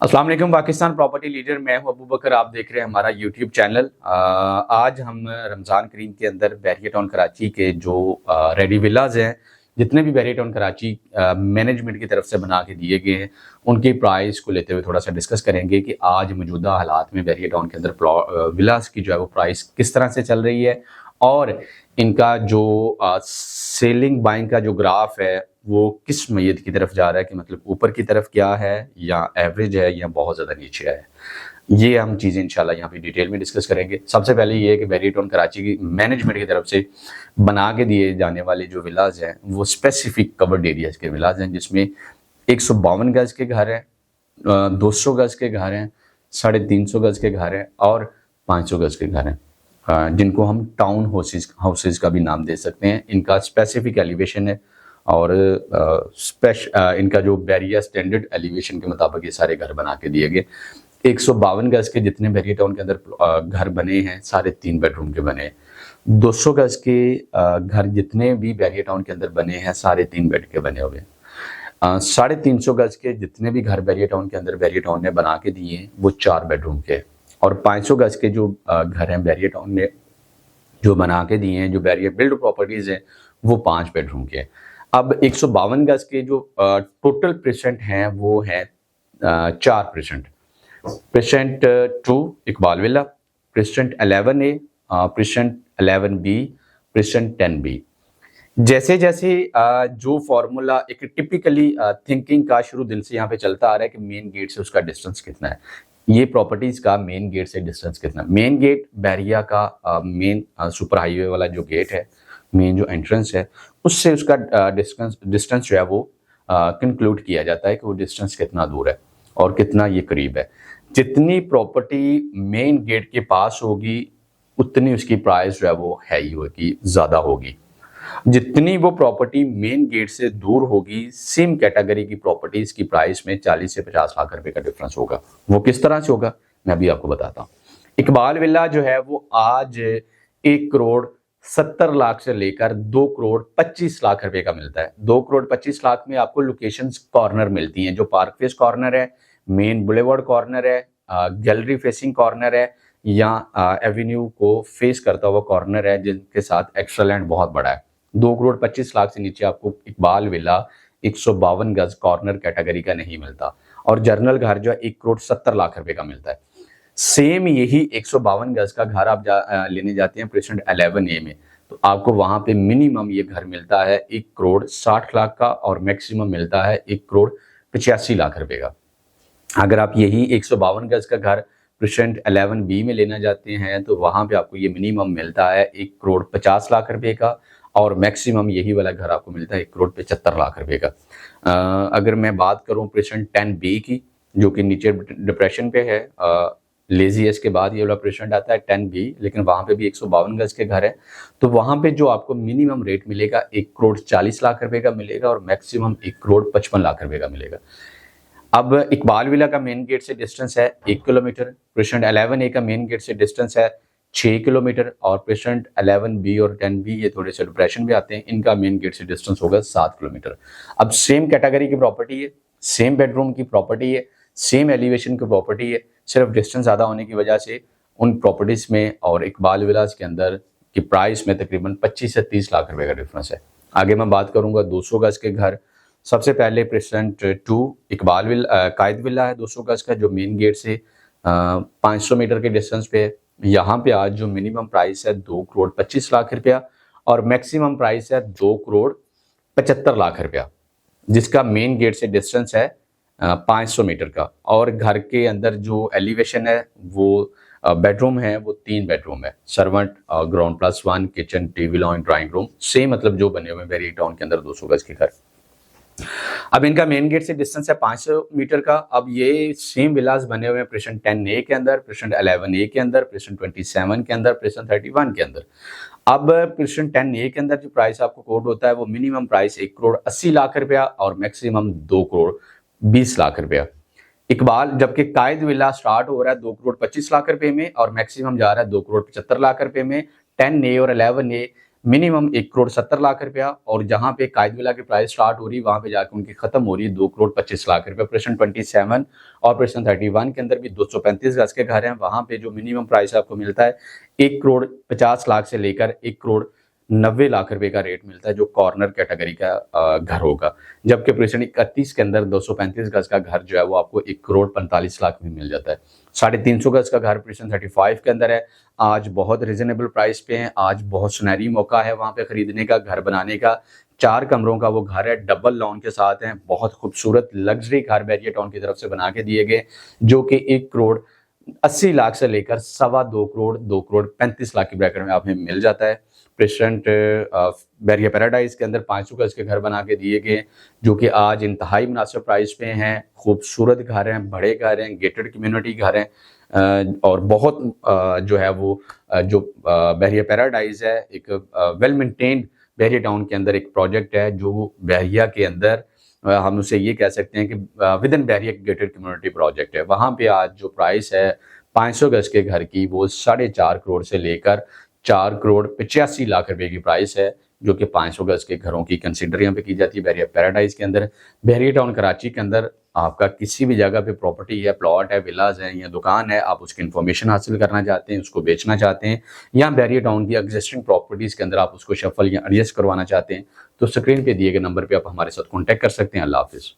अस्सलाम वालेकुम। Pakistan property leader मैं हूं अबू बकर। आप देख रहे हैं हमारा यूट्यूब चैनल। आज हम रमज़ान करीम के अंदर बैरिया टाउन कराची के जो रेडी विलाज हैं, जितने भी बैरिया टाउन कराची मैनेजमेंट की तरफ से बना के दिए गए हैं, उनके प्राइस को लेते हुए थोड़ा सा डिस्कस करेंगे कि आज मौजूदा हालात में बैरिया टाउन के अंदर विलाज की जो है वो प्राइस किस तरह से चल रही है और इनका जो सेलिंग बाइंग का जो ग्राफ है वो किस मैयत की तरफ जा रहा है, कि मतलब ऊपर की तरफ क्या है या एवरेज है या बहुत ज़्यादा नीचे है। ये हम चीज़ें इंशाल्लाह यहाँ पे डिटेल में डिस्कस करेंगे। सबसे पहले ये है कि बैरिया टाउन कराची की मैनेजमेंट की तरफ से बना के दिए जाने वाले जो विलाज हैं वो स्पेसिफिक कवर्ड एरियाज के विलाज हैं, जिसमें 152 गज के घर हैं, 200 गज के घर हैं, 350 गज के घर हैं और 500 गज के घर हैं, जिनको हम टाउन हाउसेज का भी नाम दे सकते हैं। इनका स्पेसिफिक एलिवेशन है और इनका जो बैरिया स्टैंडर्ड एलिवेशन के मुताबिक ये सारे घर बना के दिए गए। 152 गज के जितने बैरिया टाउन के अंदर घर बने हैं सारे 3 बेडरूम के बने हैं। 200 गज के घर जितने भी बैरिया टाउन के अंदर बने हैं सारे 3 बेड के बने हुए हैं। 350 गज के जितने भी घर बैरिया टाउन के अंदर बैरिया टाउन ने बना के दिए हैं वो 4 बेडरूम के, और 500 गज के जो घर हैं बैरिया टाउन ने जो बना के दिए हैं, जो बैरिया बिल्ड प्रॉपर्टीज हैं, वो 5 बेडरूम के हैं। अब 152 गज के जो टोटल परसेंट हैं वो है 4%। Percent 2 Iqbal villa, percent 11A, percent 11B, percent 10B। जैसे जैसे जो फॉर्मूला एक टिपिकली थिंकिंग का शुरू दिन से यहाँ पे चलता आ रहा है कि मेन गेट से उसका डिस्टेंस कितना है, ये प्रॉपर्टीज का मेन गेट से डिस्टेंस कितना। मेन गेट बैरिया का मेन सुपर हाईवे वाला जो गेट है, मेन जो एंट्रेंस है, उससे उसका डिस्टेंस जो है वो कंक्लूड किया जाता है कि वो डिस्टेंस कितना दूर है और कितना ये करीब है। जितनी प्रॉपर्टी मेन गेट के पास होगी उतनी उसकी प्राइस जो है वो हाई होगी, ज़्यादा होगी। जितनी वो प्रॉपर्टी मेन गेट से दूर होगी, सेम कैटेगरी की प्रॉपर्टीज की प्राइस में 40 से 50 लाख रुपए का डिफरेंस होगा। वो किस तरह से होगा मैं अभी आपको बताता हूँ। इकबाल विला जो है वो आज 1 करोड़ 70 लाख से लेकर 2 करोड़ 25 लाख रुपए का मिलता है। 2 करोड़ 25 लाख में आपको लोकेशंस कॉर्नर मिलती हैं, जो पार्क फेस कॉर्नर है, मेन बुलेवार्ड कॉर्नर है, गैलरी फेसिंग कॉर्नर है या एवेन्यू को फेस करता हुआ कॉर्नर है, जिनके साथ एक्स्ट्रा लैंड बहुत बड़ा है। 2 करोड़ 25 लाख से नीचे आपको इकबाल विला 152 गज कॉर्नर कैटेगरी का नहीं मिलता, और जर्नल घर जो है 1 करोड़ 70 लाख रुपए का मिलता है। सेम यही 152 गज का घर आप लेने जाते हैं परसेंट 11A में, तो आपको वहां पे मिनिमम ये घर मिलता है 1 करोड़ 60 लाख का और मैक्सिमम मिलता है 1 करोड़ 85 लाख रुपए का। अगर आप यही 152 गज का घर परसेंट 11B में लेना जाते हैं तो वहां पे आपको ये मिनिमम मिलता है 1 करोड़ 50 लाख रुपए का, और मैक्सिमम यही वाला घर आपको मिलता है 1 करोड़ 75 लाख रुपए का। अगर मैं बात करूं परसेंट 10B की, जो कि नीचे डिप्रेशन पे है, लेजीएस के बाद ये वाला परसेंट आता है 10B, लेकिन वहां पे भी 152 गज के घर है, तो वहां पे जो आपको मिनिमम रेट मिलेगा 1 करोड़ 40 लाख रुपए का मिलेगा और मैक्सिमम 1 करोड़ 55 लाख रुपए का मिलेगा। अब इकबाल विला का मेन गेट से डिस्टेंस है 1 किलोमीटर, परसेंट 11A का मेन गेट से डिस्टेंस है 6 किलोमीटर, और परसेंट 11B और 10B ये थोड़े से डिप्रेशन भी आते हैं, इनका मेन गेट से डिस्टेंस होगा 7 किलोमीटर। अब सेम कैटेगरी की प्रॉपर्टी है, सेम बेडरूम की प्रॉपर्टी है, सेम एलिवेशन की प्रॉपर्टी है, सिर्फ डिस्टेंस ज़्यादा होने की वजह से उन प्रॉपर्टीज़ में और इकबाल विलाज के अंदर की प्राइस में तकरीबन 25 से 30 लाख रुपए का डिफरेंस है। आगे मैं बात करूँगा 200 गज के घर। सबसे पहले परसेंट 2 इकबाल विला कायद विला है 200 गज का, जो मेन गेट से 500 मीटर के डिस्टेंस पे है। यहाँ पे आज जो मिनिमम प्राइस है 2 करोड़ 25 लाख रुपया और मैक्सिमम प्राइस है 2 करोड़ 75 लाख रुपया, जिसका मेन गेट से डिस्टेंस है 500 मीटर का, और घर के अंदर जो एलिवेशन है वो बेडरूम है वो 3 बेडरूम है, servant ground +1, kitchen, TV lounge, drawing room, same मतलब जो बने हुए हैं बैरिया टाउन के अंदर 200 गज के घर। अब इनका मेन गेट से डिस्टेंस है 500 मीटर का। अब ये सेम विलास बने हुए हैं परसेंट 10A के अंदर, परसेंट 11A के अंदर, परसेंट 27 के अंदर, परसेंट 31 के अंदर। अब परसेंट 10A के अंदर जो प्राइस आपको कोट होता है वो मिनिमम प्राइस 1 करोड़ 80 लाख रुपया और मैक्सिमम 2 करोड़ 20 लाख रुपया। इकबाल जबकि कायद विला स्टार्ट हो रहा है 2 करोड़ 25 लाख रुपए में और मैक्सिमम जा रहा है 2 करोड़ 75 लाख रुपए में। 10A और 11A मिनिमम 1,70,00,000 और जहाँ पे कायद विला की प्राइस स्टार्ट हो रही है वहाँ पे जाकर उनकी खत्म हो रही है 2,25,00,000 ऑपरेशन 27 और ऑपरेशन 31 के अंदर भी 235 गज के घर हैं। वहाँ पे जो मिनिमम प्राइस आपको मिलता है 1,50,00,000 से लेकर 1,90,00,000 का रेट मिलता है जो कॉर्नर कैटेगरी का घर होगा। जबकि ऑपरेशन 31 के अंदर 235 गज का घर जो है वो आपको 1,45,00,000 में मिल जाता है। 350 गज का घर ऑपरेशन 35 के अंदर है। आज बहुत रिजनेबल प्राइस पे है, आज बहुत सुनहरी मौका है वहाँ पे खरीदने का, घर बनाने का। 4 कमरों का वो घर है, डबल लॉन के साथ है, बहुत खूबसूरत लग्जरी घर बैरिया टाउन की तरफ से बना के दिए गए जो कि 1,80,00,000 से लेकर 2.25 करोड़ 2,35,00,000 की ब्रैकेट में आपको मिल जाता है। प्रेसिडेंट बैरिया पैराडाइज के अंदर 500 गज के घर बना के दिए गए जो कि आज इंतहाई मुनासिब प्राइस पे हैं। खूबसूरत घर हैं, बड़े घर हैं, गेटेड कम्युनिटी घर हैं और बहुत जो है वो जो बैरिया पैराडाइज है एक वेल मेंटेन्ड बैरिया टाउन के अंदर एक प्रोजेक्ट है जो बैरिया के अंदर हम उसे ये कह सकते हैं कि विद इन बैरिया गेटेड कम्युनिटी प्रोजेक्ट है। वहाँ पे आज जो प्राइस है 500 गज के घर की वो 4.5 करोड़ से लेकर 4,85,00,000 की प्राइस है जो कि 500 गज के घरों की कंसिडर यहाँ पे की जाती है बैरिया पैराडाइज के अंदर। बैरिया टाउन कराची के अंदर आपका किसी भी जगह पे प्रॉपर्टी है, प्लॉट है, विलाज है या दुकान है, आप उसकी इन्फॉर्मेशन हासिल करना चाहते हैं, उसको बेचना चाहते हैं या बैरिया टाउन की एग्जिस्टिंग प्रॉपर्टीज़ के अंदर आप उसको शफल या एडजस्ट करवाना चाहते हैं तो स्क्रीन पे दिए गए नंबर पे आप हमारे साथ कॉन्टैक्ट कर सकते हैं। अल्लाह हाफिज़।